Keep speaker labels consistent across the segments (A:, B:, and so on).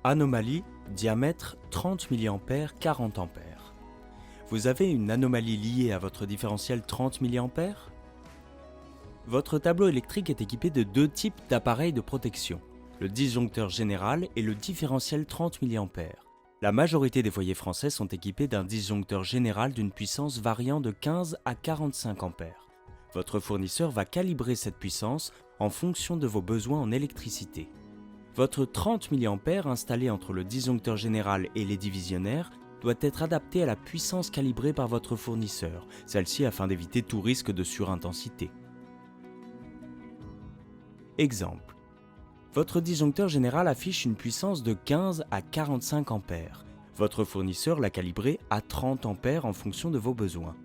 A: Anomalie, diamètre 30 mA, 40 A. Vous avez une anomalie liée à votre différentiel 30 mA? Votre tableau électrique est équipé de deux types d'appareils de protection, le disjoncteur général et le différentiel 30 mA. La majorité des foyers français sont équipés d'un disjoncteur général d'une puissance variant de 15 à 45 A. Votre fournisseur va calibrer cette puissance en fonction de vos besoins en électricité. Votre 30 mA installé entre le disjoncteur général et les divisionnaires doit être adapté à la puissance calibrée par votre fournisseur, celle-ci afin d'éviter tout risque de surintensité. Exemple. Votre disjoncteur général affiche une puissance de 15 à 45 A. Votre fournisseur l'a calibré à 30 A en fonction de vos besoins.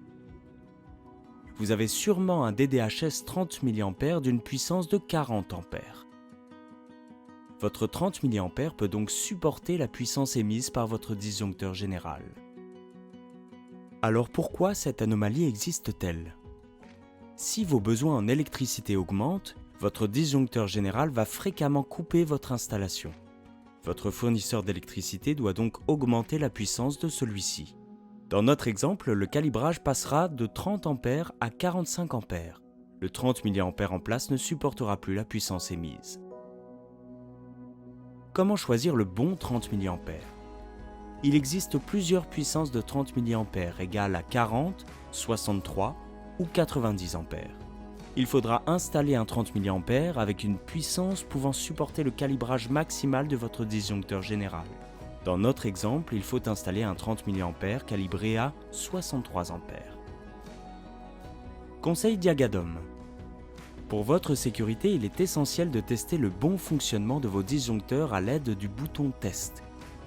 A: Vous avez sûrement un DDHS 30 mA d'une puissance de 40 A. Votre 30 mA peut donc supporter la puissance émise par votre disjoncteur général. Alors pourquoi cette anomalie existe-t-elle? Si vos besoins en électricité augmentent, votre disjoncteur général va fréquemment couper votre installation. Votre fournisseur d'électricité doit donc augmenter la puissance de celui-ci. Dans notre exemple, le calibrage passera de 30 A à 45 A. Le 30 mA en place ne supportera plus la puissance émise. Comment choisir le bon 30 mA? Il existe plusieurs puissances de 30 mA égales à 40, 63 ou 90 A. Il faudra installer un 30 mA avec une puissance pouvant supporter le calibrage maximal de votre disjoncteur général. Dans notre exemple, il faut installer un 30 mA calibré à 63 A. Conseil Diagadom. Pour votre sécurité, il est essentiel de tester le bon fonctionnement de vos disjoncteurs à l'aide du bouton Test.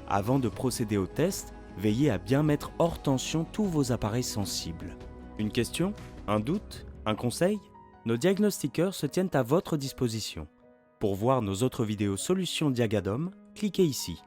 A: Avant de procéder au test, veillez à bien mettre hors tension tous vos appareils sensibles. Une question? Un doute? Un conseil? Nos diagnostiqueurs se tiennent à votre disposition. Pour voir nos autres vidéos Solutions Diagadom, cliquez ici.